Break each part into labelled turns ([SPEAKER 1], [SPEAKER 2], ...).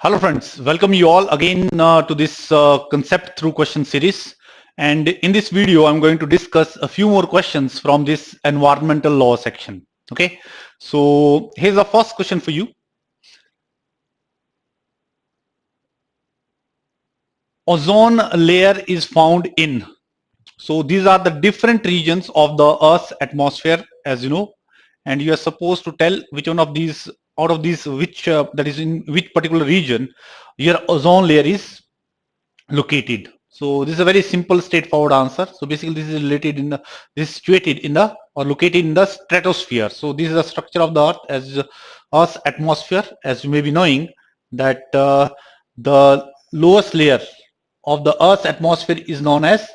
[SPEAKER 1] Hello friends, welcome you all again to this concept through question series. And in this video, I'm going to discuss a few more questions from this environmental law section. Okay, so here's the first question for you. Ozone layer is found in. So these are the different regions of the Earth's atmosphere, as you know, and you are supposed to tell which one of these out of these which that is in which particular region your ozone layer is located. So this is a very simple straightforward answer. So basically this is related in the this is situated in the or located in the stratosphere. So this is the structure of the earth as Earth's atmosphere, as you may be knowing that the lowest layer of the Earth's atmosphere is known as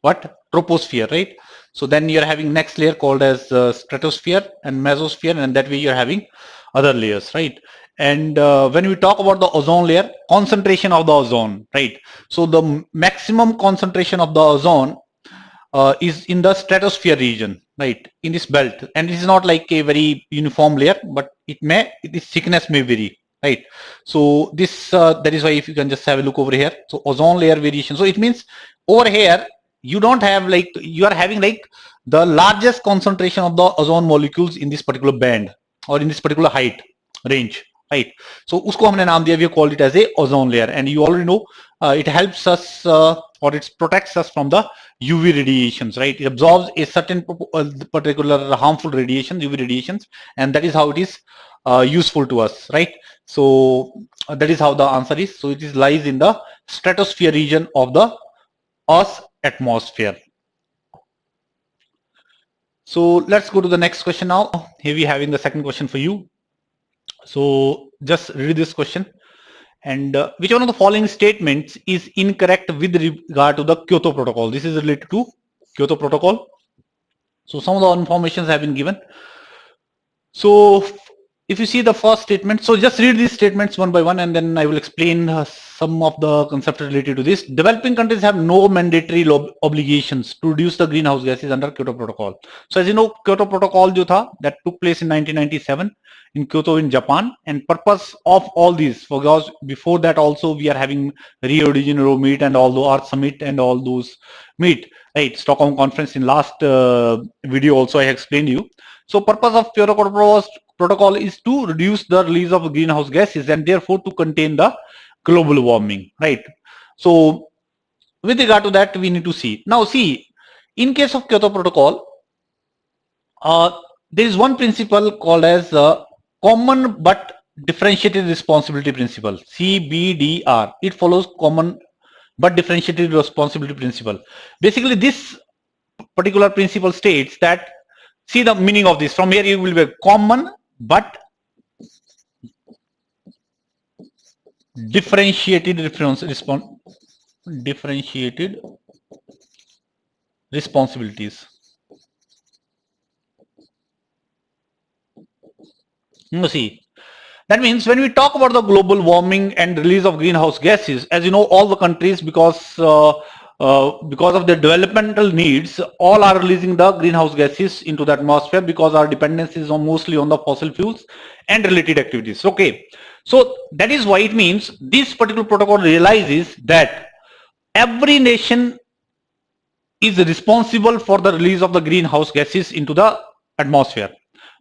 [SPEAKER 1] what? Troposphere, right? So then you're having next layer called as stratosphere and mesosphere, and that way you're having other layers, right? And when we talk about the ozone layer, concentration of the ozone, right? So the maximum concentration of the ozone is in the stratosphere region, right? In this belt, and it is not like a very uniform layer, but its thickness may vary, right? So this that is why if you can just have a look over here, so ozone layer variation. So it means over here you don't have like you are having like the largest concentration of the ozone molecules in this particular band or in this particular height range, right? So usko humne naam diya, we have called it as a ozone layer, and you already know it helps us or it protects us from the UV radiations, right? It absorbs a certain particular harmful radiation, UV radiations, and that is how it is useful to us, right? So that is how the answer is. So it is lies in the stratosphere region of the Earth's atmosphere. So let's go to the next question now. Here we having the second question for you. So just read this question. And which one of the following statements is incorrect with regard to the Kyoto Protocol? This is related to Kyoto Protocol. So some of the informations have been given. So if you see the first statement, so just read these statements one by one, and then I will explain some of the concepts related to this. Developing countries have no mandatory obligations to reduce the greenhouse gases under Kyoto Protocol. So as you know, Kyoto Protocol jo tha, that took place in 1997 in Kyoto in Japan, and purpose of all these, because before that also we are having Rio de Janeiro meet and all the Earth Summit and all those meet, right? Stockholm Conference in last video also I explained you. So purpose of Kyoto Protocol is to reduce the release of greenhouse gases and therefore to contain the global warming, right? So with regard to that, we need to see. Now see, in case of Kyoto Protocol, there is one principle called as common but differentiated responsibility principle, CBDR. It follows common but differentiated responsibility principle. Basically, this particular principle states that, see the meaning of this. From here, you will be common but differentiated differentiated responsibilities. You see, that means when we talk about the global warming and release of greenhouse gases, as you know, all the countries, because of their developmental needs, all are releasing the greenhouse gases into the atmosphere because our dependence is mostly on the fossil fuels and related activities. Okay, so that is why it means this particular protocol realizes that every nation is responsible for the release of the greenhouse gases into the atmosphere.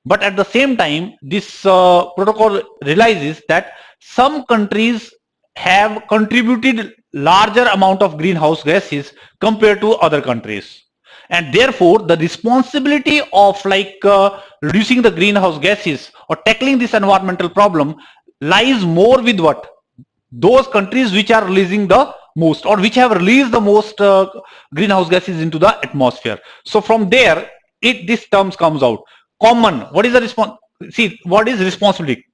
[SPEAKER 1] But at the same time, this protocol realizes that some countries have contributed larger amount of greenhouse gases compared to other countries, and therefore the responsibility of reducing the greenhouse gases or tackling this environmental problem lies more with what? Those countries which are releasing the most or which have released the most greenhouse gases into the atmosphere. So from there, this terms comes out. Common. What is the response? See, what is responsibility?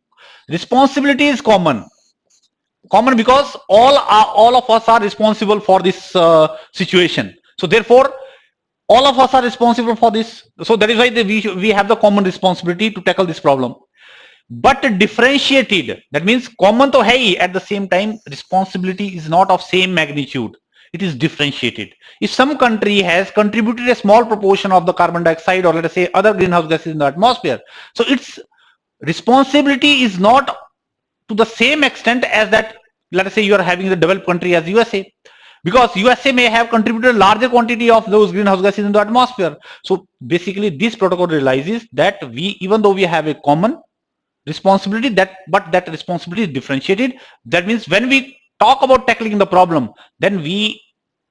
[SPEAKER 1] Responsibility is common. Common because all of us are responsible for this situation. So therefore, all of us are responsible for this. So that is why we have the common responsibility to tackle this problem. But differentiated, that means common to hai, at the same time responsibility is not of same magnitude. It is differentiated. If some country has contributed a small proportion of the carbon dioxide or let us say other greenhouse gases in the atmosphere, so its responsibility is not to the same extent as that, let us say you are having the developed country as USA, because USA may have contributed a larger quantity of those greenhouse gases in the atmosphere. So basically this protocol realizes that even though we have a common responsibility, but that responsibility is differentiated. That means when we talk about tackling the problem, then we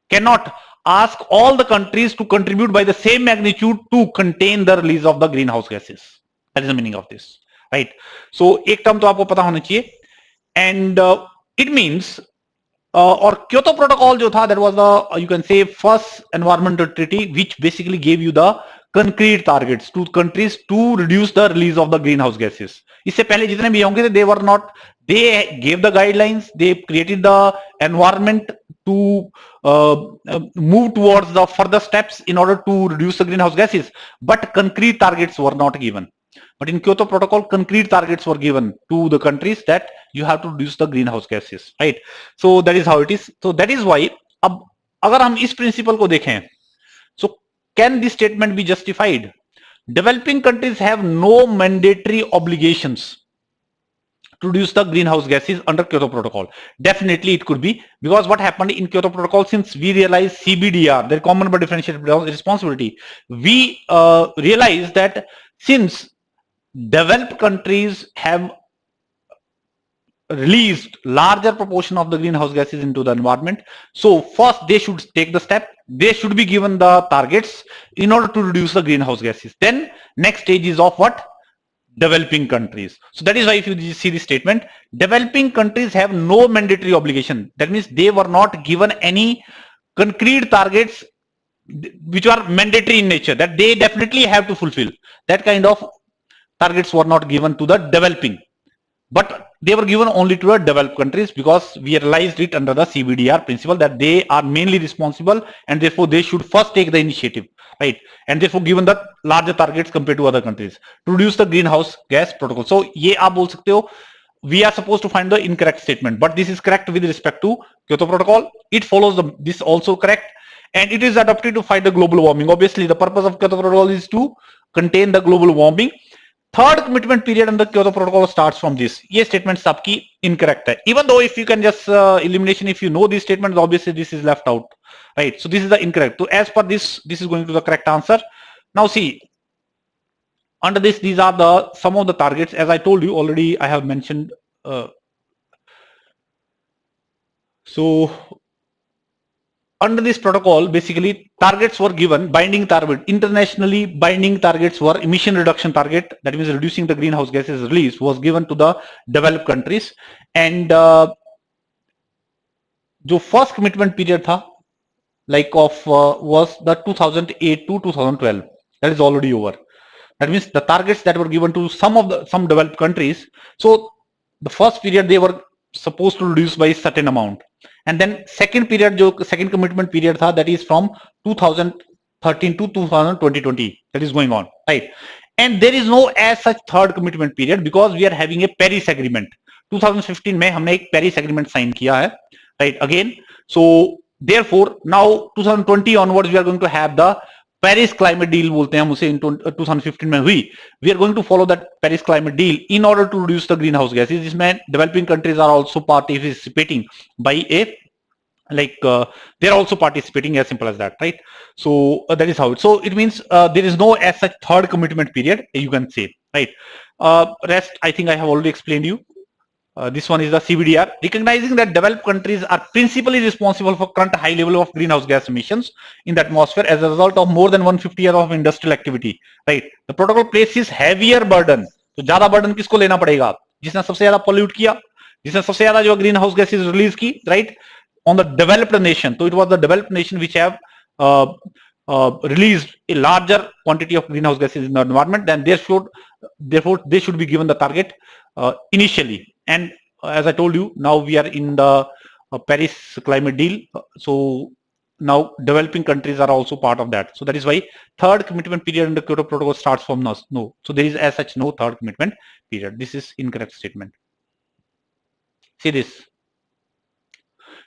[SPEAKER 1] cannot ask all the countries to contribute by the same magnitude to contain the release of the greenhouse gases. That is the meaning of this, right? So एक term तो आपको पता होना चाहिए, and it means और Kyoto Protocol जो था, that was the you can say first environmental treaty which basically gave you the concrete targets to countries to reduce the release of the greenhouse gases. इससे पहले जितने भी होंगे, they were not, they gave the guidelines, they created the environment to move towards the further steps in order to reduce the greenhouse gases, but concrete targets were not given. But in Kyoto Protocol, concrete targets were given to the countries that you have to reduce the greenhouse gases, right? So that is how it is. So that is why, अब अगर हम इस principle को देखें, so can this statement be justified? Developing countries have no mandatory obligations to reduce the greenhouse gases under Kyoto Protocol. Definitely it could be, because what happened in Kyoto Protocol, since we realized CBDR, the common but differentiated responsibility, we realized that since developed countries have released larger proportion of the greenhouse gases into the environment, so first they should take the step, they should be given the targets in order to reduce the greenhouse gases. Then next stage is of what? Developing countries. So that is why if you see the statement, developing countries have no mandatory obligation. That means they were not given any concrete targets which are mandatory in nature, that they definitely have to fulfill. That kind of targets were not given to the developing, but they were given only to the developed countries, because we realized it under the CBDR principle that they are mainly responsible and therefore they should first take the initiative, right? And therefore given the larger targets compared to other countries to reduce the greenhouse gas protocol. So ये आप बोल सकते हो, we are supposed to find the incorrect statement, but this is correct with respect to Kyoto Protocol. It follows this also correct, and it is adopted to fight the global warming. Obviously the purpose of Kyoto Protocol is to contain the global warming. Third commitment period under Kyoto Protocol starts from this. ये statements आपकी incorrect है. Even though if you can just elimination, if you know these statements, obviously this is left out, right? So this is the incorrect. So as per this is going to the correct answer. Now see, under this, these are the some of the targets. As I told you already, I have mentioned. So under this protocol, basically targets were given, binding target, internationally binding targets were emission reduction target, that means reducing the greenhouse gases release, was given to the developed countries. And जो first commitment period था, like of was the 2008 to 2012, that is already over. That means the targets that were given to some developed countries, so the first period they were supposed to reduce by certain amount, and then second period, जो second commitment period था, that is from 2013 to 2020, that is going on, right? And there is no as such third commitment period, because we are having a Paris agreement. 2015 में हमने एक Paris agreement sign किया है, right? Again, so therefore now 2020 onwards we are going to have the Paris climate deal, बोलते हैं हम उसे, in 2015 में हुई. We are going to follow that Paris climate deal in order to reduce the greenhouse gases. जिसमें developing countries are also participating by a they're also participating, as simple as that, right? So that is how it. So it means there is no as such third commitment period, you can say, right? Rest I think I have already explained you. This one is the CBDR, recognizing that developed countries are principally responsible for current high level of greenhouse gas emissions in the atmosphere as a result of more than 150 years of industrial activity, right? The protocol places heavier burden. तो ज्यादा burden किसको लेना पड़ेगा? जिसने सबसे ज्यादा pollute किया, जिसने सबसे ज्यादा जो greenhouse gases release की, right? On the developed nation. So it was the developed nation which have released a larger quantity of greenhouse gases in the environment. Then therefore they should be given the target initially. And as I told you, now we are in the Paris climate deal. So now developing countries are also part of that. So that is why third commitment period in the Kyoto Protocol starts from no. So there is as such no third commitment period. This is incorrect statement. See this.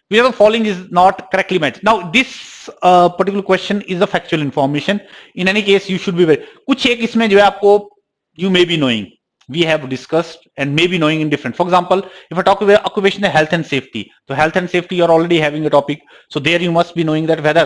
[SPEAKER 1] Which of the following is not correctly matched? Now this particular question is a factual information. In any case, you should be very. कुछ एक इसमें जो है आपको you may be knowing. we have discussed and maybe knowing in different. For example, if I talk about occupational health and safety, so health and safety you're already having a topic, so there you must be knowing that whether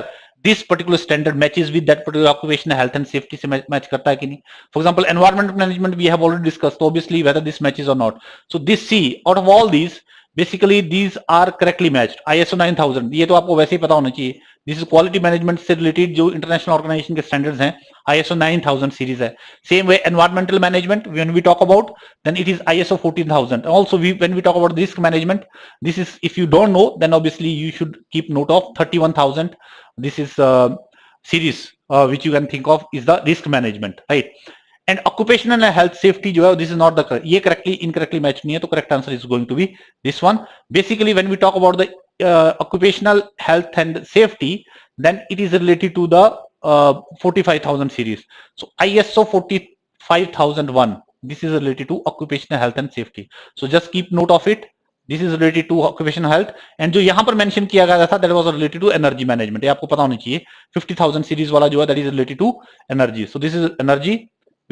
[SPEAKER 1] this particular standard matches with that particular occupational health and safety se match karta hai ki nahi. For example, environmental management we have already discussed, so obviously whether this matches or not. So this C, out of all these, basically these are correctly matched. ISO 9000 ये तो आपको वैसे ही पता होना चाहिए. This is quality management से related जो international organization के स्टैंडर्ड्स हैं, ISO 9000 सीरीज है. Same way environmental management when we talk about, then it is ISO 14000. Also when we talk about risk management, this is, if you don't know then obviously you should keep note of 31000. This is series which you can think of is the risk management, right? And occupational and health safety जो है, this is not the, ये correctly incorrectly match नहीं है, तो correct answer is going to be this one. Basically when we talk about the occupational health and safety, then it is related to the 45000 series. So ISO 45001, this is related to occupational health and safety. So just keep note of it. This is related to occupational health, and जो यहाँ पर mention किया गया था that was related to energy management. ये आपको पता होना चाहिए. 50000 series वाला जो है that is related to energy. So this is energy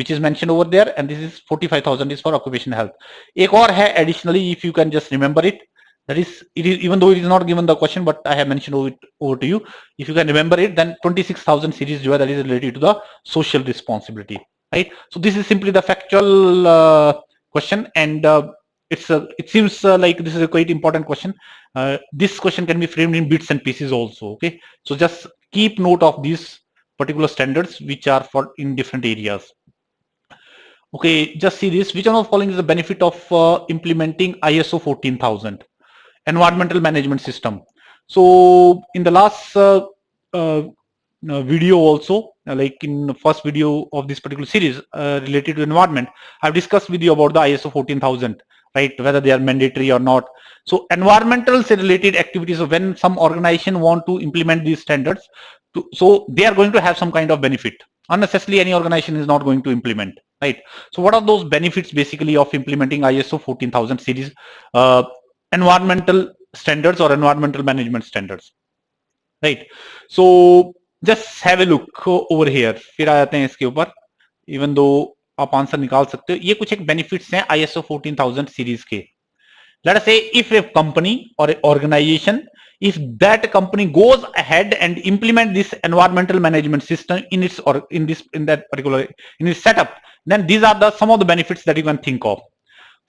[SPEAKER 1] which is mentioned over there, and this is 45000 is for occupational health. एक और है additionally, if you can just remember it, that is, it is, even though it is not given the question, but I have mentioned over to you. If you can remember it, then 26000 series जो है that is related to the social responsibility, right? So this is simply the factual question, and it seems like this is a quite important question. This question can be framed in bits and pieces also. Okay, so just keep note of these particular standards which are for in different areas. Okay, just see this. Which one of the following is the benefit of implementing ISO 14000 environmental management system? So in the last video also, like in the first video of this particular series related to environment, I've discussed with you about the ISO 14000, right? Whether they are mandatory or not. So environmental related activities, so when some organization want to implement these standards, so they are going to have some kind of benefit. Unnecessarily any organization is not going to implement, right? So what are those benefits basically of implementing ISO 14000 series environmental standards or environmental management standards, right? So just have a look over here. फिर आ जाते हैं इसके ऊपर. Even though आप answer निकाल सकते हो, ये कुछ एक बेनिफिट्स हैं ISO 14000 सीरीज के. Let us say if a company or an organization, if that company goes ahead and implement this environmental management system in its or in that particular in its setup, then these are the some of the benefits that you can think of.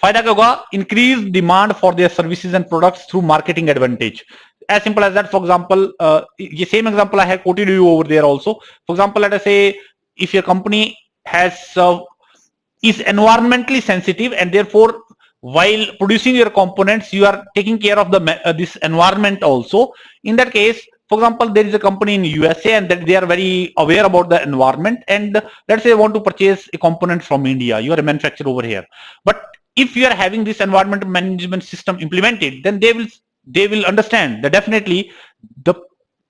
[SPEAKER 1] फायदा क्या होगा? Increase demand for their services and products through marketing advantage. As simple as that. For example, the same example I have quoted you over there also. For example, let us say if your company has is environmentally sensitive, and therefore while producing your components you are taking care of the this environment also. In that case, for example, there is a company in USA and that they are very aware about the environment, and let's say they want to purchase a component from India. You are a manufacturer over here, but if you are having this environmental management system implemented, then they will understand that definitely the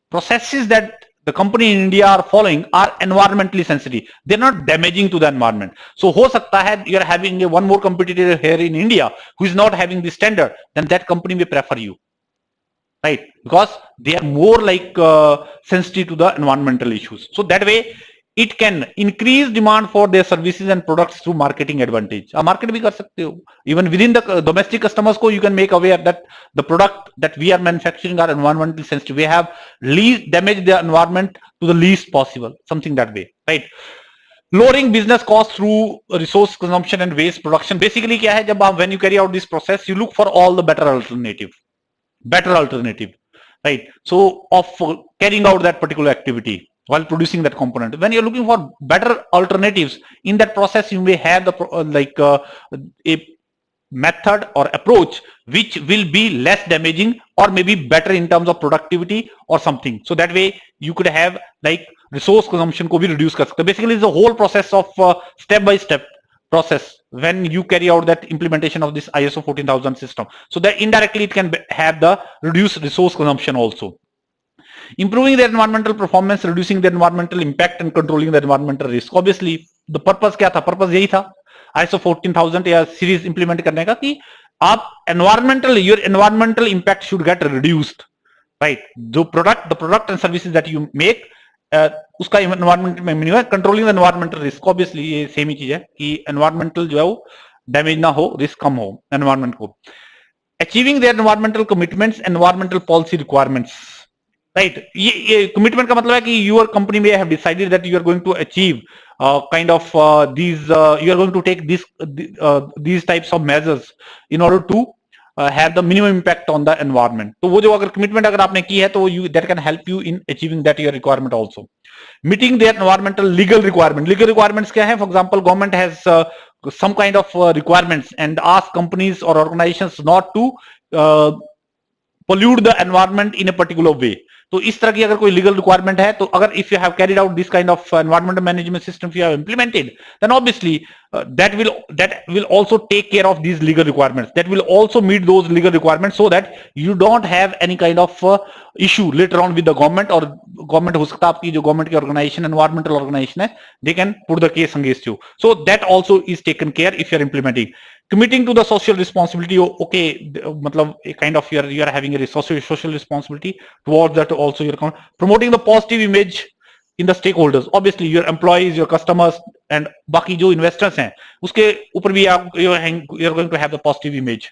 [SPEAKER 1] processes that the company in India are following are environmentally sensitive. They're not damaging to the environment. So ho sakta hai you're having one more competitor here in India who is not having this standard, then that company may prefer you, right? Because they are more like sensitive to the environmental issues. So that way it can increase demand for their services and products through marketing advantage. आप market भी कर सकते हो. Even within the domestic customers को you can make aware that the product that we are manufacturing are environmentally sensitive. We have least damage the environment to the least possible, something that way, right? Lowering business costs through resource consumption and waste production. Basically क्या है, जब आप when you carry out this process, you look for all the better alternative, right? So of carrying out that particular activity while producing that component. When you're looking for better alternatives in that process, you may have the a method or approach which will be less damaging or maybe better in terms of productivity or something. So that way you could have like resource consumption को भी reduce कर सकते. Basically, it's a whole process of step by step process when you carry out that implementation of this ISO 14000 system. So that indirectly it can have the reduced resource consumption also. Improving the environmental performance, reducing the environmental impact and controlling the environmental risk. Obviously the purpose क्या था? Purpose यही था ISO 14000 या series implement करने का कि आप your environmental impact should get reduced, right? The product and services that you make उसका environment में meaning है controlling the environmental risk. Obviously ये same ही चीज है कि environmental जो है वो डैमेज ना हो, रिस्क कम हो एनवायरमेंट को. Achieving their environmental commitments, environmental policy requirements. Right, ये कमिटमेंट का मतलब है कि योर कंपनी में have decided that you are going to achieve kind of these you are going to take these types of measures in order to have the minimum impact on the environment. तो वो जो अगर commitment अगर आपने की है तो you that can help you in achieving that your requirement also. Meeting their environmental legal requirements क्या है? For example, government has some kind of requirements and ask companies or organizations not to uh, pollute the environment in a particular way. तो इस तरह की अगर कोई legal requirement है तो अगर if you have carried out this kind of environmental management system you have implemented, then obviously that will also take care of these legal requirements, that will also meet those legal requirements so that you don't have any kind of issue later on with the government. और government हो सकता है आपकी जो government की organization environmental organization है, they can put the case against you. So that also is taken care if you are implementing. Committing to the social responsibility, okay, मतलब a kind of you are having a social responsibility towards that also. You're promoting the positive image in the stakeholders, obviously your employees, your customers and बाकी जो investors हैं उसके ऊपर भी आप you're going to have the positive image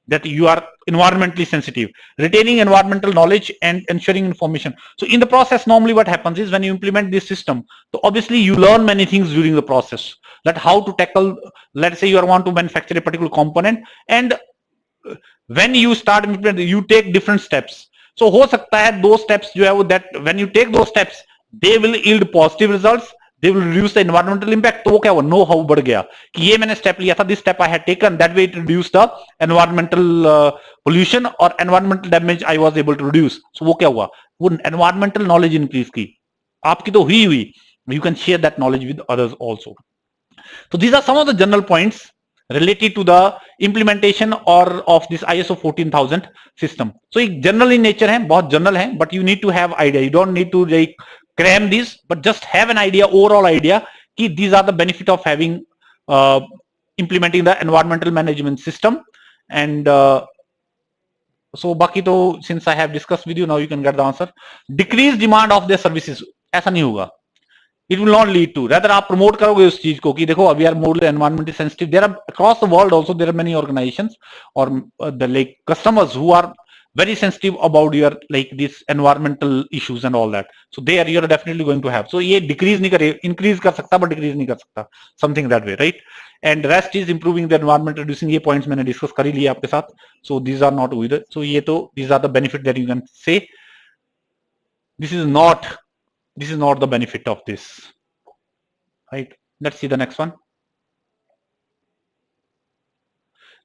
[SPEAKER 1] that you are environmentally sensitive. Retaining environmental knowledge and ensuring information. So in the process, normally what happens is when you implement this system, so obviously you learn many things during the process, that how to tackle, let's say you want to manufacture a particular component, and when you start implementing, you take different steps. So हो सकता है दो steps जो है वो that when you take those steps, they will yield positive results, they will reduce the environmental impact. तो वो क्या हुआ, नो हाउ बढ़ गया कि ये मैंने स्टेप लिया था, this step I had taken, that way it reduce the environmental pollution और environmental damage I was able to reduce. So वो क्या हुआ, वो एनवायरमेंटल नॉलेज इंक्रीज की, आपकी तो हुई, you can share that knowledge with others also. So these are some of the general points related to the implementation or of this ISO 14000 system. So एक general in nature है, बहुत general है, but you need to have idea. You don't need to like cram this, but just have an idea, overall idea कि these are the benefit of having implementing the environmental management system. And so बाकी तो since I have discussed with you, now you can get the answer. Decrease demand of their services, ऐसा नहीं होगा. It will not lead to, rather आप promote करोगे उस चीज को कि देखो we are more environmentally sensitive. There are across the world also there are many organizations or the like customers who are very sensitive about your like these environmental issues and all that. So there you are definitely going to have. So ये decrease नहीं करे, increase कर सकता but decrease नहीं कर सकता, something that way, right? And rest is improving the environment, reducing. ये points मैंने discuss कर ही लिए आपके साथ. So these are not with it. So ये तो these are the benefit that you can say. This is not the benefit of this, right? Let's see the next one.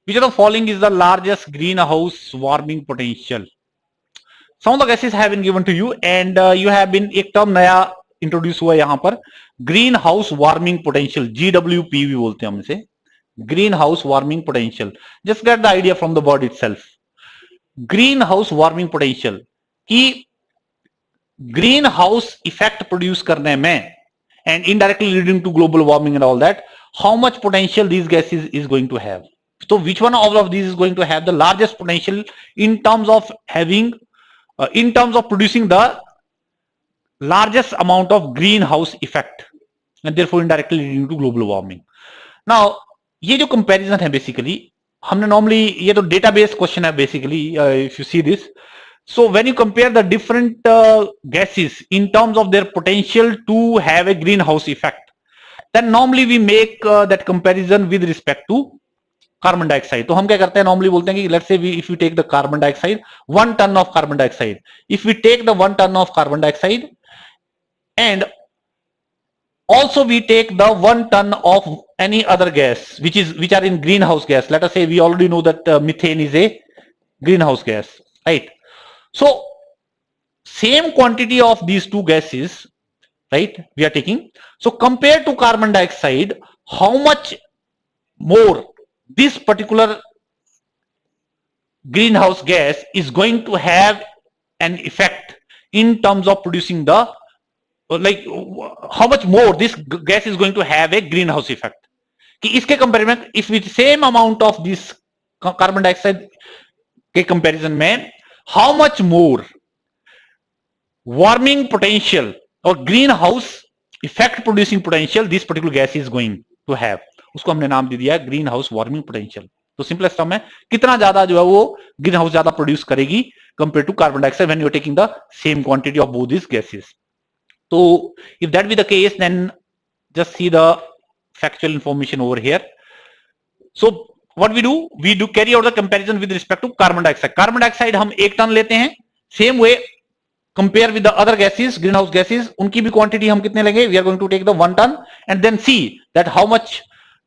[SPEAKER 1] Which of the following is the largest greenhouse warming potential? Some of the gases have been given to you and you have been, एक term नया introduce हुआ यहाँ पर, greenhouse warming potential, GWP भी बोलते हैं हम इसे, greenhouse warming potential. Just get the idea from the word itself. Greenhouse warming potential कि ग्रीन हाउस इफेक्ट प्रोड्यूस करने में and indirectly leading to global warming and all that, how much potential these gases is going to have. So which one of these is going to have the largest potential in terms of having in terms of producing the largest amount of greenhouse effect and therefore indirectly leading to global warming. Now ये जो comparison है basically हमने normally, ये तो database question है basically, if you see this. So when you compare the different gases in terms of their potential to have a greenhouse effect, then normally we make that comparison with respect to carbon dioxide. तो हम क्या करते हैं, normally बोलते हैं कि let's say if we take the carbon dioxide, 1 ton of carbon dioxide, if we take the 1 ton of carbon dioxide and also we take the 1 ton of any other gas which are in greenhouse gas. Let us say we already know that methane is a greenhouse gas, right? So same quantity of these two gases, right, we are taking. So compared to carbon dioxide, how much more this particular greenhouse gas is going to have an effect in terms of producing the like how much more this gas is going to have a greenhouse effect. कि इसके comparison में if with same amount of this carbon dioxide के comparison में how much more warming potential or greenhouse effect producing potential this particular gas is going to have, उसको हमने नाम दे दिया है ग्रीन हाउस वार्मिंग पोटेंशियल। तो सिंपलेस्ट टर्म है, कितना ज्यादा जो है वो ग्रीन हाउस ज्यादा प्रोड्यूस करेगी compare to carbon dioxide when you are taking the same quantity of both this gases. तो if that be the case, then just see the factual information over here. So what we do carry out the comparison with respect to carbon dioxide. Carbon dioxide हम 1 ton लेते हैं, same way compare with the other gases, greenhouse gases, उनकी भी quantity हम कितने लेंगे? We are going to take the 1 ton and then see that how much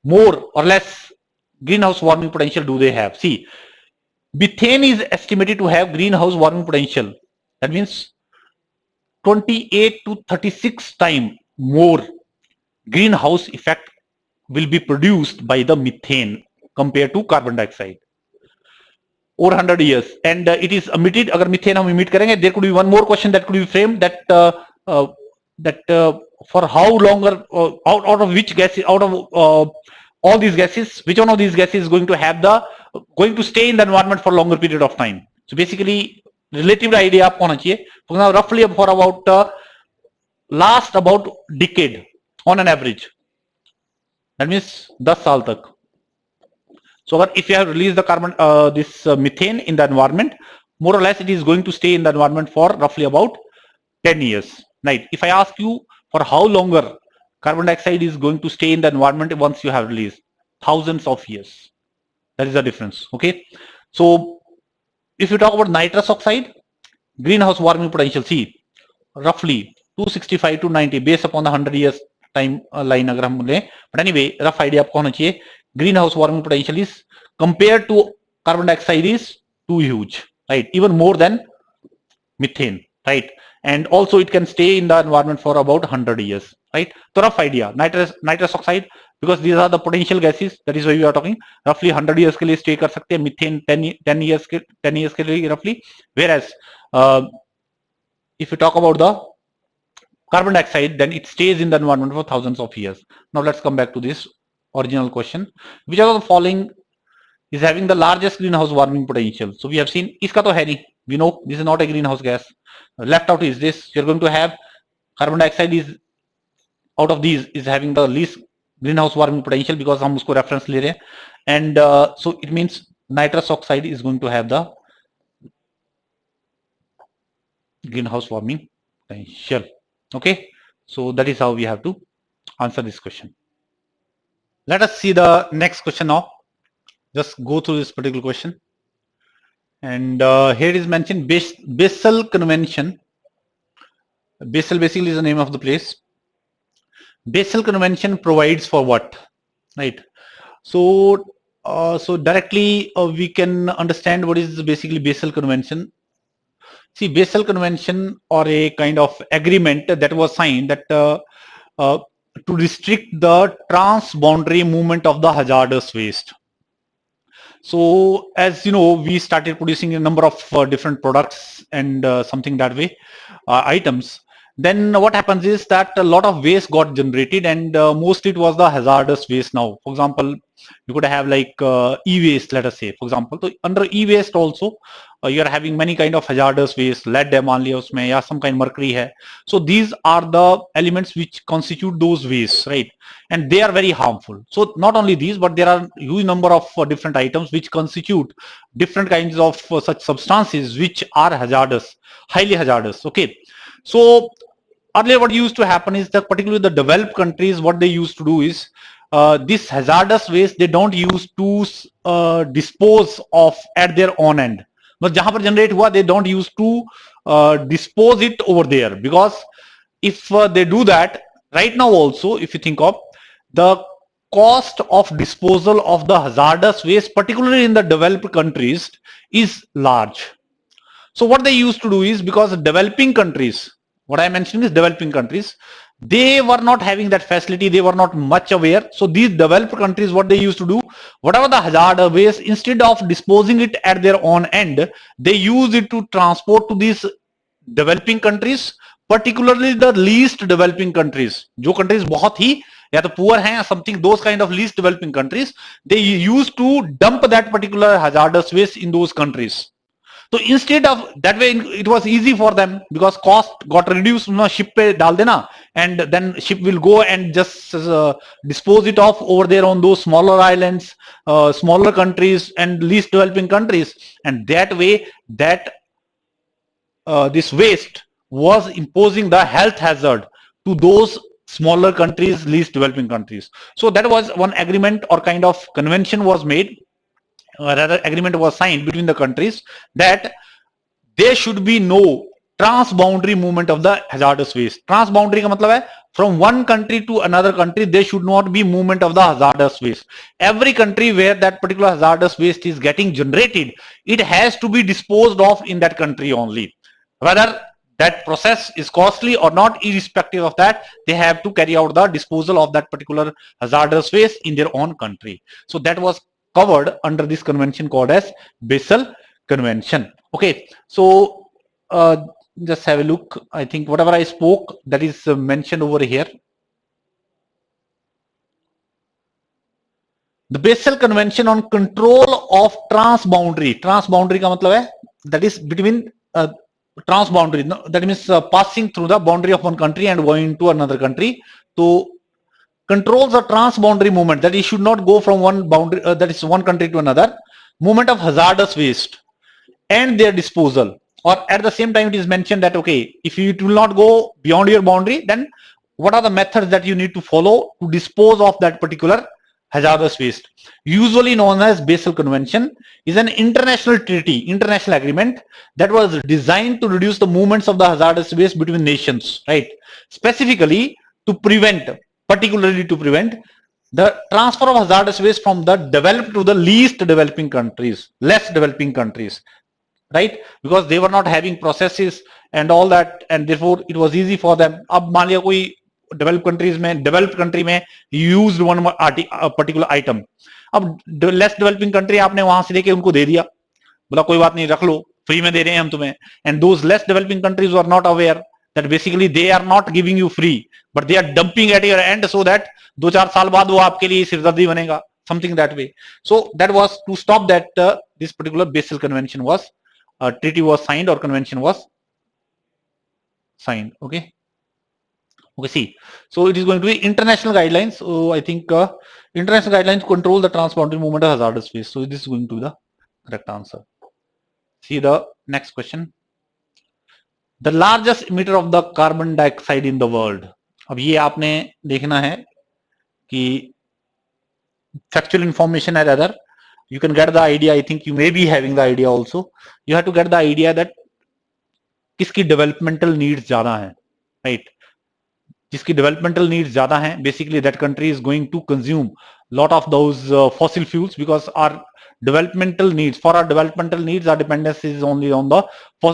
[SPEAKER 1] more or less greenhouse warming potential do they have. See, methane is estimated to have greenhouse warming potential, that means 28 to 36 times more greenhouse effect will be produced by the methane compared to carbon dioxide over 100 years, and it is emitted. अगर methane हम emit करेंगे, there could be one more question that could be framed, that for how longer, out of which gases, out of all these gases, which one of these gases is going to stay in the environment for longer period of time. So basically relative idea आपको होना चाहिए, for example, roughly for about last about decade on an average, that means 10 साल तक. So if you have released the carbon, methane in the environment, more or less it is going to stay in the environment for roughly about 10 years, right? If I ask you for how longer carbon dioxide is going to stay in the environment once you have released, thousands of years. That is the difference. Okay, so if you talk about nitrous oxide, greenhouse warming potential, see, roughly 265 to 90 based upon the 100 years time line अगर हम बोले, but anyway rough idea आपको होना चाहिए, greenhouse warming potential is compared to carbon dioxide is too huge, right? Even more than methane, right? And also it can stay in the environment for about 100 years, right? So rough idea, nitrous oxide, because these are the potential gases, that is why we are talking, roughly 100 years के लिए stay कर सकते हैं, methane 10 years के लिए roughly, whereas if you talk about the carbon dioxide, then it stays in the environment for thousands of years. Now let's come back to this original question. Which of the following is having the largest greenhouse warming potential? So we have seen, iska to hai nahi, we know this is not a greenhouse gas. Left out is this. You're going to have carbon dioxide is out of these is having the least greenhouse warming potential because hum usko reference le rahe hain, and so it means nitrous oxide is going to have the greenhouse warming potential. Okay, so that is how we have to answer this question. Let us see the next question now. Just go through this particular question, and here is mentioned Basel Convention. Basel basically is the name of the place. Basel Convention provides for what, right? So so directly we can understand what is basically Basel Convention. See, Basel Convention, or a kind of agreement that was signed, that to restrict the transboundary movement of the hazardous waste. So as you know, we started producing a number of different products and something that way, items. Then what happens is that a lot of waste got generated, and mostly it was the hazardous waste. Now, for example, you could have like e-waste, let us say, for example. So under e-waste also, you are having many kind of hazardous waste, lead है मान लिया उसमें, या some kind mercury है. So these are the elements which constitute those wastes, right? And they are very harmful. So not only these, but there are huge number of different items which constitute different kinds of such substances which are hazardous, highly hazardous. Okay, so earlier what used to happen is that particularly the developed countries, what they used to do is this hazardous waste they don't use to dispose of at their own end, but जहां पर generate हुआ they don't use to dispose it over there, because if they do that right now also, if you think of the cost of disposal of the hazardous waste, particularly in the developed countries, is large. So what they used to do is, because developing countries, what I mentioned is developing countries, they were not having that facility, they were not much aware. So these developed countries, what they used to do, whatever the hazard waste, instead of disposing it at their own end, they use it to transport to these developing countries, particularly the least developing countries. जो countries बहुत ही या तो poor हैं, something, those kind of least developing countries, they used to dump that particular hazardous waste in those countries. तो instead of that way it was easy for them because cost got reduce, ship पे डाल देना and then ship will go and just dispose it off over there on those smaller islands, smaller countries and least developing countries, and that way that this waste was imposing the health hazard to those smaller countries, least developing countries. So that was one agreement or kind of convention was made, rather agreement was signed between the countries that there should be no transboundary movement of the hazardous waste. Transboundary का मतलब है from one country to another country there should not be movement of the hazardous waste. Every country where that particular hazardous waste is getting generated, it has to be disposed of in that country only. Whether that process is costly or not, irrespective of that, they have to carry out the disposal of that particular hazardous waste in their own country. So that was covered under this convention called as Basel Convention. Okay, so just have a look. I think whatever I spoke, that is mentioned over here. The Basel Convention on Control of Transboundary. Transboundary का मतलब है that is between transboundary. That means passing through the boundary of one country and going to another country. So controls the transboundary movement, that it should not go from one boundary, that is one country to another. Movement of hazardous waste and their disposal. Or at the same time, it is mentioned that okay, if it will not go beyond your boundary, then what are the methods that you need to follow to dispose of that particular hazardous waste? Usually known as Basel Convention is an international treaty, international agreement that was designed to reduce the movements of the hazardous waste between nations, right? Specifically to prevent, particularly to prevent the transfer of hazardous waste from the developed to the least developing countries, less developing countries, right? Because they were not having processes and all that, and therefore it was easy for them. अब मान लिया कोई develop countries में, developed country में used one particular item, अब less developing country आपने वहां से लेके उनको दे दिया, बोला कोई बात नहीं रख लो, फ्री में दे रहे हैं हम तुम्हें, and those less developing countries are not aware that basically they are not giving you free but they are dumping at your end so that 2-4 साल बाद वो आपके लिए सिरदर्दी बनेगा, something that way. So that was to stop that this particular Basel Convention was treaty was signed or convention was signed. Okay, see, so it is going to be international guidelines. So I think international guidelines control the transboundary movement of hazardous waste. So this is going to be the correct answer. See the next question. The largest emitter of the carbon dioxide in the world. अब ये आपने देखना है कि factual information or other, you can get the idea. I think you may be having the idea also. You have to get the idea that किसकी developmental needs ज्यादा हैं, right? जिसकी developmental needs ज्यादा हैं, basically that country is going to consume lot of those fossil fuels, because our developmental needs, for our developmental needs, our dependence is only on the,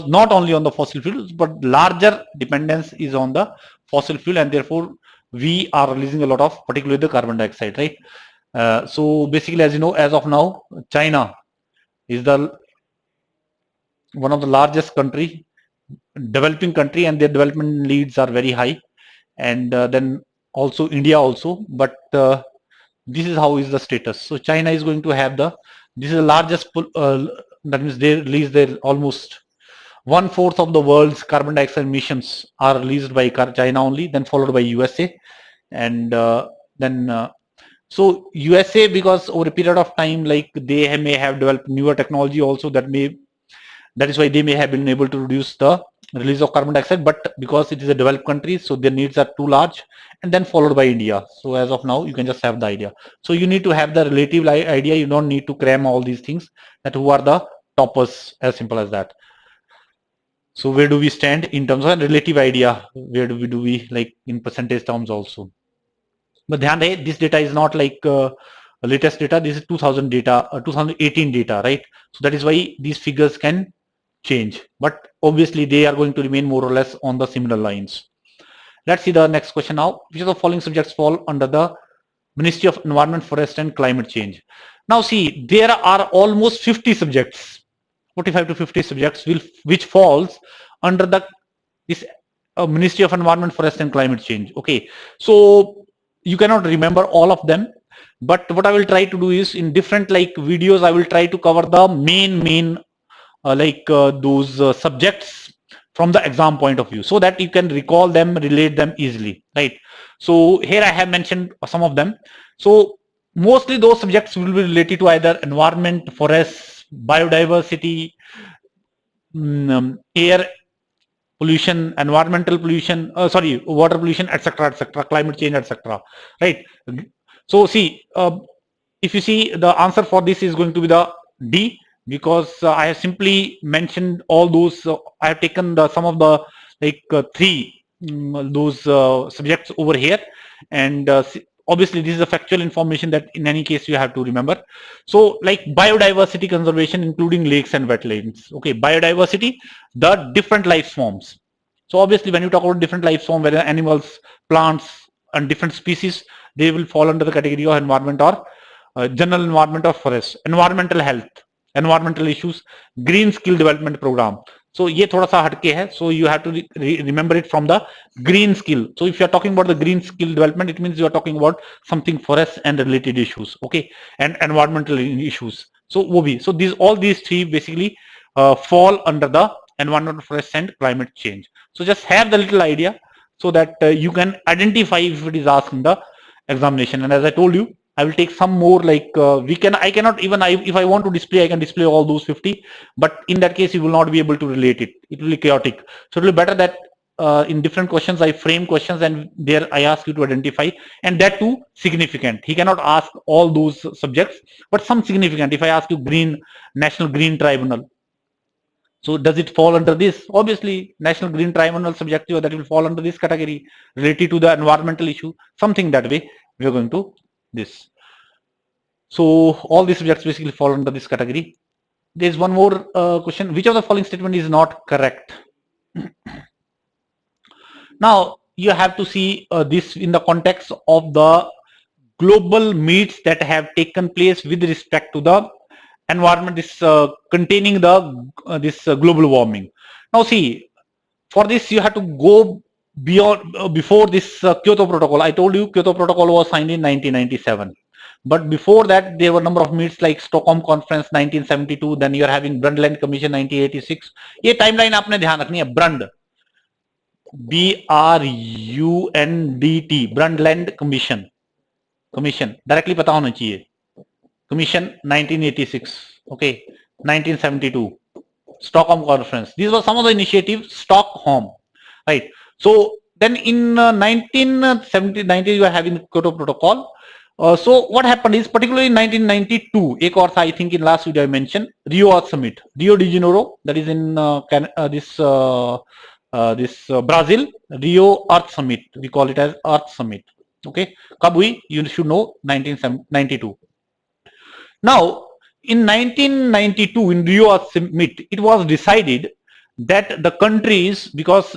[SPEAKER 1] not only on the fossil fuels, but larger dependence is on the fossil fuel, and therefore we are releasing a lot of, particularly the carbon dioxide, right? So basically, as you know, as of now, China is the one of the largest country, developing country, and their development needs are very high, and then also India also, but this is how is the status. So China is going to have the, this is the largest, that means they release their almost 1/4 of the world's carbon dioxide emissions are released by China only, then followed by USA, and then so USA, because over a period of time, like they may have developed newer technology also, that is why they may have been able to reduce the release of carbon dioxide, but because it is a developed country, so their needs are too large, and then followed by India. So as of now, you can just have the idea. So you need to have the relative idea. You don't need to cram all these things, that who are the toppers, as simple as that. So where do we stand in terms of a relative idea? Where do we like in percentage terms also? But ध्यान रहे, this data is not like latest data. This is 2000 data, 2018 data, right? So that is why these figures can change, but obviously they are going to remain more or less on the similar lines. Let's see the next question now. Which of the following subjects fall under the Ministry of Environment, Forest and Climate Change? Now see, there are almost 50 subjects, 45 to 50 subjects which falls under the this Ministry of Environment, Forest and Climate Change. Okay, so you cannot remember all of them, but what I will try to do is in different like videos, I will try to cover the main those subjects from the exam point of view, so that you can recall them, relate them easily, right? So here I have mentioned some of them. So mostly those subjects will be related to either environment, forests, biodiversity, air pollution, environmental pollution, sorry, water pollution, etc., etc., climate change, etc., right? So see, if you see, the answer for this is going to be the D, because I have simply mentioned all those. I have taken the some of the three those subjects over here, and obviously this is a factual information that in any case you have to remember. So like biodiversity conservation, including lakes and wetlands. Okay, biodiversity, the different life forms. So obviously when you talk about different life forms, whether animals, plants, and different species, they will fall under the category of environment or general environment of forest. Environmental health, environmental issues, green skill development program. So ये थोड़ा सा हटके है. So you have to remember it from the green skill. So if you are talking about the green skill development, it means you are talking about something forest and related issues, okay, and environmental issues. So वो भी. So all these three basically fall under the environmental, forest, and climate change. So just have the little idea so that you can identify if it is asked in the examination. And as I told you, I will take some more I cannot even, if I want to display, I can display all those 50, but in that case you will not be able to relate it. It will be chaotic. So it will be better that in different questions I frame questions and there I ask you to identify, and that too significant. He cannot ask all those subjects, but some significant. If I ask you National Green Tribunal, so does it fall under this? Obviously, National Green Tribunal subject, that will fall under this category related to the environmental issue, something that way we are going to this. So all these subjects basically fall under this category. There's one more question. Which of the following statement is not correct? Now you have to see this in the context of the global meets that have taken place with respect to the environment, this containing the this global warming. Now see, for this you have to go beyond before this Kyoto Protocol. I told you Kyoto Protocol was signed in 1997, but before that there were a number of meets like Stockholm Conference 1972, then you are having Brundtland Commission 1986. ये timeline आपने ध्यान रखनी है. BRUNDT, Brundtland Commission directly पता होना चाहिए. Commission 1986, okay, 1972, Stockholm Conference. These were some of the initiatives. Stockholm, right? So then in 1970, you are having Kyoto Protocol. So what happened is, particularly in 1992, एक और था, I think in last video I mentioned, Rio Earth Summit, Rio de Janeiro, that is in Brazil, Rio Earth Summit. We call it as Earth Summit. Okay, कब हुई? You should know, 1992. Now, in 1992, in Rio Earth Summit, it was decided that the countries, because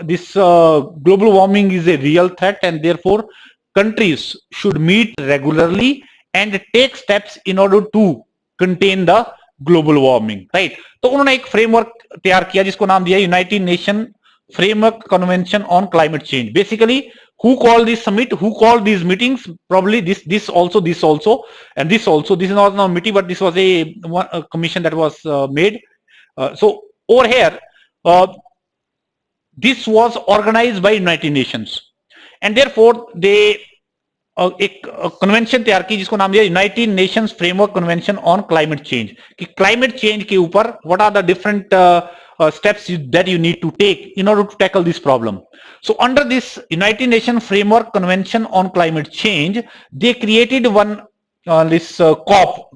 [SPEAKER 1] this global warming is a real threat, and therefore countries should meet regularly and take steps in order to contain the global warming, right? तो उन्होंने एक framework तैयार किया जिसको नाम दिया United Nations Framework Convention on Climate Change. Basically, who called this summit, who called these meetings? Probably this also, and this also. This is not a meeting, but this was a commission that was made. So over here, this was organized by United Nations, and therefore they एक convention तैयार की जिसको नाम दिया united nations framework convention on climate change, कि climate change के ऊपर what are the different steps that you need to take in order to tackle this problem. So under this United Nations Framework Convention on Climate Change, they created one COP.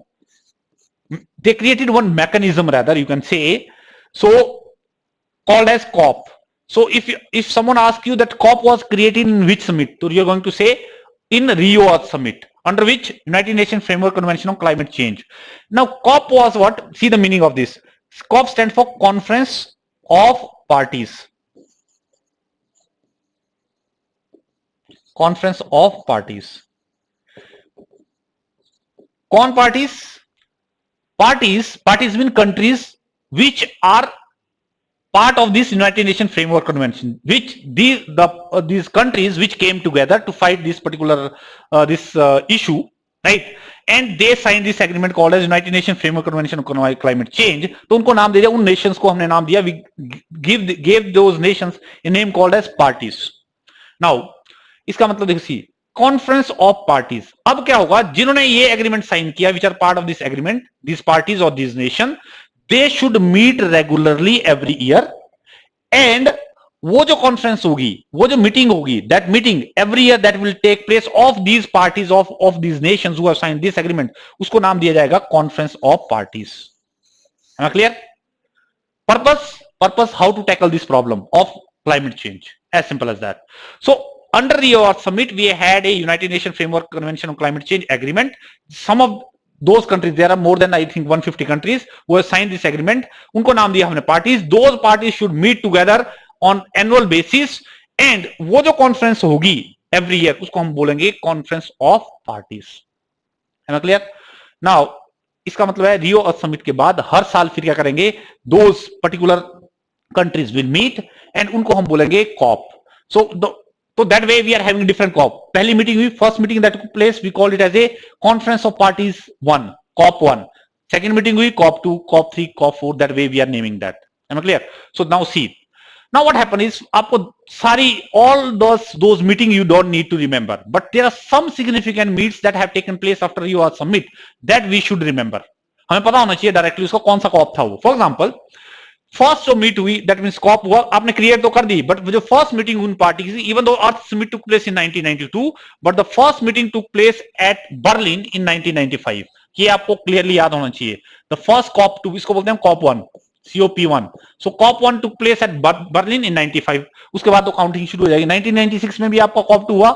[SPEAKER 1] They created one mechanism, rather you can say, so called as COP. So if someone asks you that COP was created in which summit, so you're going to say in Rio Earth Summit, under which United Nations Framework Convention on Climate Change. Now COP was what? See the meaning of this. COP stands for Conference of Parties. Conference of Parties. कौन parties? Parties mean countries which are part of this United Nations Framework Convention, which these countries which came together to fight this particular issue, right, and they sign this agreement called as united nation framework convention on climate change. तो उनको नाम दे दिया, उन Nations को हमने नाम दिया, we give those nations a name called as parties. Now इसका मतलब देखिए, कॉन्फ्रेंस ऑफ पार्टीज। अब क्या होगा, जिन्होंने ये एग्रीमेंट साइन किया, which are part of this agreement, this parties और this nation, they should meet regularly every year, and वो जो कॉन्फ्रेंस होगी, वो जो मीटिंग होगी, that meeting every year that will take place of these parties of these nations who have signed this agreement, उसको नाम दिया जाएगा कॉन्फ्रेंस ऑफ पार्टीज। है ना clear? Purpose how to tackle this problem of climate change, as simple as that. So under the Earth Summit we had a United Nations Framework Convention on Climate Change agreement. Some of those countries, there are more than I think 150 countries who have signed this agreement, उनको नाम दिया हमने parties. Those parties should meet together on annual basis, and वो जो conference होगी every year, उसको हम बोलेंगे conference of parties. है ना क्लियर? Now इसका मतलब है रियो अर्थ समिट के बाद हर साल फिर क्या करेंगे, those particular countries will meet and उनको हम बोलेंगे COP. So that way we are having different COP. पहली मीटिंग हुई, first meeting that took place, we called it as a conference of parties 1, COP 1। Second meeting हुई COP 2, COP 3, COP 4, that way we are naming that. Am I clear? So now see, now what happen is, आपको सारी all those meeting you don't need to remember, but there are some significant meets that have taken place after your summit that we should remember. हमें पता होना चाहिए directly उसका कौन सा corp था वो। फॉर एग्जाम्पल, फर्स्ट जो मीट हुई, दैट मींस कॉप हुआ, आपने क्रिएट तो कर दी, बट जो फर्स्ट मीटिंग उन पार्टी की, even though earth summit took place in 1992, but the first meeting took place at Berlin इन 1995। ये आपको क्लियरली याद होना चाहिए। द फर्स्ट कॉप 2, इसको बोलते हैं COP 1, COP1। So COP 1 took place at Berlin in 95। उसके बाद तो काउंटिंग शुरू हो जाएगी। 1996 में भी आपका कॉप 2 हुआ,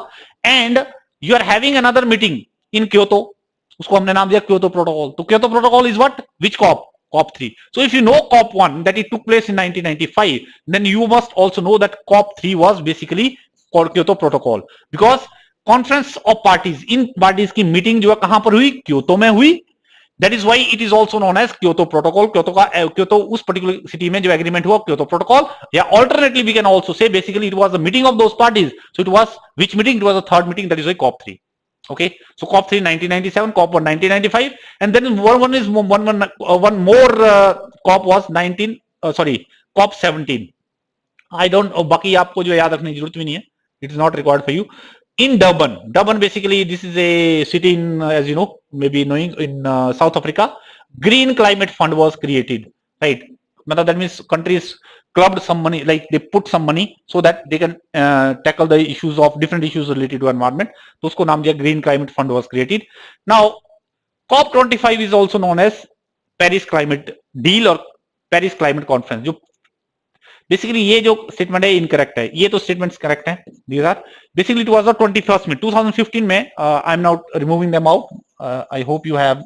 [SPEAKER 1] and you are having another meeting in Kyoto, उसको हमने नाम दिया क्योतो प्रोटोकॉल। तो Kyoto protocol is what, which COP? COP 3. So if you know COP 1 that it took place in 1995, then you must also know that COP 3 was basically called Kyoto Protocol, because conference of parties, in parties की meeting जो है कहां पर हुई, Kyoto में हुई। That is why it is also known as Kyoto Protocol. Kyoto उस particular city में जो agreement हुआ, Kyoto Protocol, या alternately we can also say basically it was the meeting of those parties. So it was which meeting? It was the third meeting, that is why COP 3. Okay, so COP 3 1997, COP 1 1995, and then one is one more COP was COP 17. I don't know, बाकी आपको जो याद रखने की जरूरत भी नहीं है, it is not required for you. In Durban basically this is a city in, as you know, maybe knowing, in South Africa. Green Climate Fund was created, right? That means countries clubbed some money, like they put some money so that they can tackle the issues of different issues related to environment. तो उसको नाम दिया Green Climate Fund was created. Now COP25 is also known as Paris Climate Deal or Paris Climate Conference. जो basically ये जो statement है incorrect है, ये तो स्टेटमेंट्स करेक्ट हैं। These are basically it was the 21st में 2015 में, I am now removing them out, I hope you have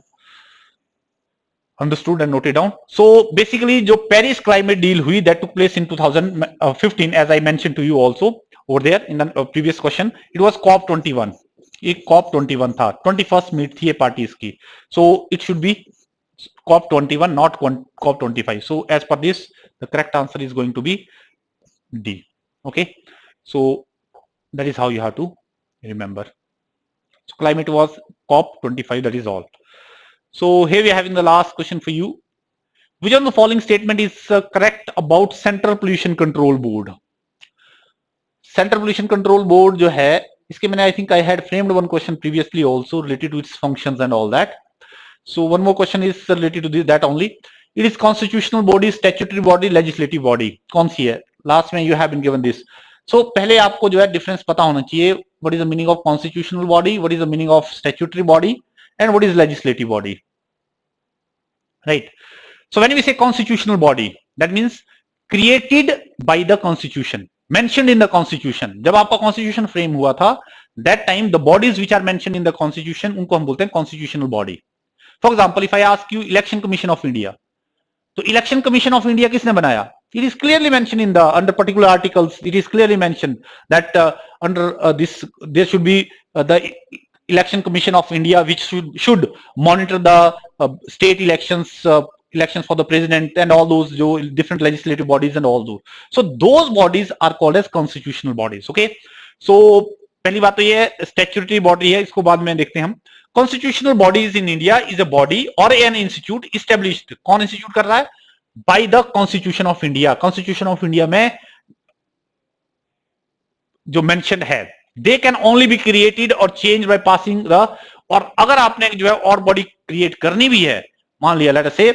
[SPEAKER 1] understood and noted down. So basically जो Paris climate deal हुई, that took place in 2015, as I mentioned to you also over there in the previous question, it was COP 21. ये COP 21 था, 21st meet थी ये parties की। So it should be COP 21, not COP 25. So as per this, the correct answer is going to be D. Okay, so that is how you have to remember. So climate was COP 25, that is all. So here we are having the last question for you. Which of the following statement is correct about Central Pollution Control Board? Central Pollution Control Board जो है, इसके मैंने I think I had framed one question previously also related to its functions and all that. So one more question is related to this, that only. It is constitutional body, statutory body, legislative body. कौन सी है? Last में you have been given this. So पहले आपको जो है difference पता होना चाहिए. What is the meaning of constitutional body? What is the meaning of statutory body? And what is legislative body? Right. So when we say constitutional body, that means created by the constitution, mentioned in the constitution. जब आपका constitution frame हुआ था, that time the bodies which are mentioned in the constitution, उनको हम बोलते हैं constitutional body. For example, if I ask you Election Commission of India, तो Election Commission of India किसने बनाया? It is clearly mentioned in the under particular articles. It is clearly mentioned that under this there should be the Election Commission of India, which should monitor the state elections, elections for the president and all those different legislative bodies and all those. So those bodies are called as constitutional bodies. Okay, so पहली बात तो ये है statutory body है, इसको बाद में देखते हैं हम। Constitutional bodies in India is a body और एन इंस्टीट्यूट इस्टेब्लिश्ड, कौन इंस्टीट्यूट कर रहा है? By the constitution of India. Constitution of India में जो मेंशन है, they can only be created और चेंज बाय पासिंग द, और अगर आपने जो है और बॉडी क्रिएट करनी भी है, मान लिया लेट अस से,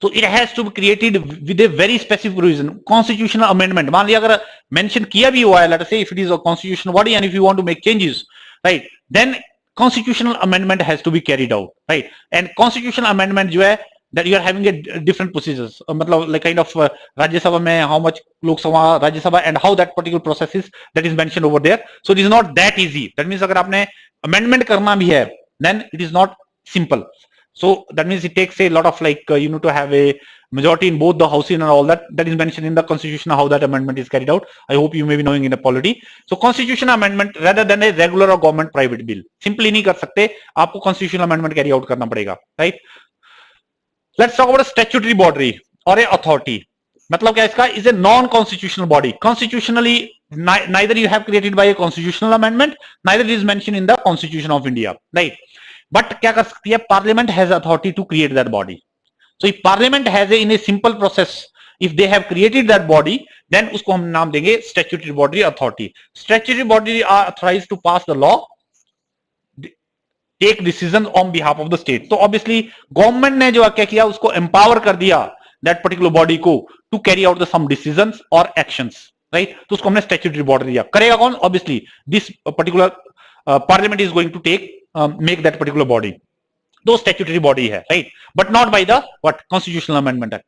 [SPEAKER 1] तो it has to be created with a very specific provision, constitutional amendment. मान लिया अगर मेंशन किया भी हुआ है, let us say if it is a constitutional body and if you want to make changes, right, then constitutional amendment has to be carried out, right? And constitutional amendment जो है that you are having a different procedures, मतलब like kind of राज्य सभा में how much लोक सभा राज्य सभा and how that particular process is, that is mentioned over there. So it is not that easy. That means अगर आपने amendment करना भी है, then it is not simple. So that means it takes a lot of like you need to have a majority in both the houses and all that. That is mentioned in the constitution how that amendment is carried out. I hope you may be knowing in a polity. So constitution amendment rather than a regular or government private bill. Simply नहीं कर सकते, आपको constitutional amendment carry out करना पड़ेगा, right? Let's talk about a statutory body or a authority. मतलब क्या इसका? is a non-constitutional body. Constitutionally neither you have created by a constitutional amendment, neither it is mentioned in the Constitution of India, right? But क्या कर सकती है? Parliament has authority to create that body. So if parliament has in a simple process, if they have created that body, then उसको हम नाम देंगे statutory body authority. Statutory body are authorized to pass the law, take decision on behalf of the state. तो obviously government ने जो क्या किया, उसको एम्पावर कर दिया दैट पर्टिकुलर बॉडी को to carry out the some decisions और एक्शंस, राइट? तो उसको हमने स्टैट्यूटरी बॉडी दिया. करेगा कौन? Obviously this particular parliament is going to take make that particular body. Those statutory body है, right? But not by the what? Constitutional amendment act.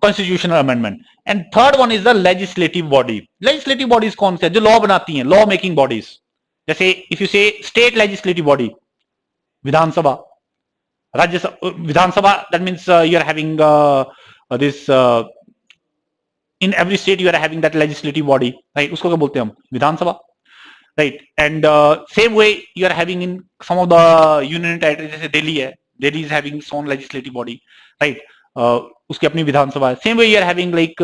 [SPEAKER 1] Constitutional amendment. And third one is the legislative body. Legislative bodies कौन से? जो law बनाती हैं, law making bodies. जैसे if you say state legislative body, Vidhan Sabha, Rajya Sabha, Vidhan Sabha, that means you are having this in every state you are having that legislative body, right? उसको क्या बोलते हैं हम? विधानसभा. Right, and same way you are having in some of the union territories, जैसे दिल्ली है, Delhi is having its own legislative body, right? उसकी अपनी विधानसभा है. Same way you are having like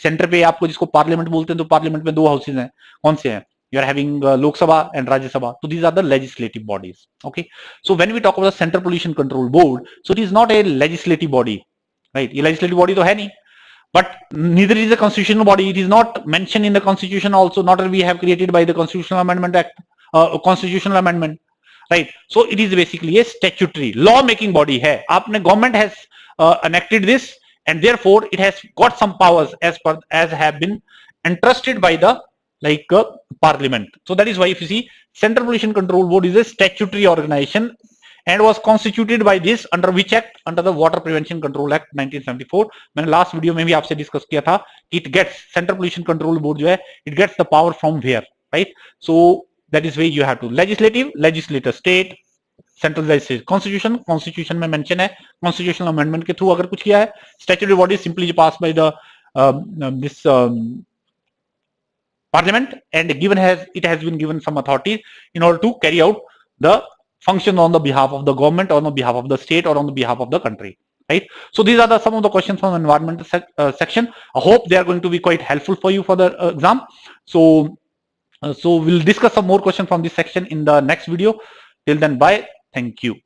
[SPEAKER 1] centre पे आपको जिसको पार्लियामेंट बोलते हैं, तो पार्लियामेंट में दो हाउसेज हैं, कौन से हैं? You are having Lok Sabha and Rajya Sabha. तो these are the legislative bodies. Okay, so when we talk about the central pollution control board, so it is not a legislative body, right? ये लेजिस्लेटिव बॉडी तो है नहीं, but neither is a constitutional body. It is not mentioned in the constitution also, not that we have created by the constitutional amendment act, constitutional amendment, right? So it is basically a statutory law making body है. आपने government has enacted this and therefore it has got some powers as have been entrusted by the parliament. So that is why if you see, Central Pollution Control Board is a statutory organization and was constituted by this under which act? Under the Water Prevention Control Act 1974. मैंने last video में भी आपसे discuss किया था. It gets Central Pollution Control Board जो है, it gets the power from where, right? So that is why you have to legislative, legislator, state, central legislative, constitution, constitution में mention है, constitutional amendment के through अगर कुछ किया है. Statutory body simply passed by the this parliament and it has been given some authority in order to carry out the function on the behalf of the government, or on the behalf of the state, or on the behalf of the country, right? So these are some of the questions from the environmental section. I hope they are going to be quite helpful for you for the exam. So we'll discuss some more questions from this section in the next video. Till then, bye. Thank you.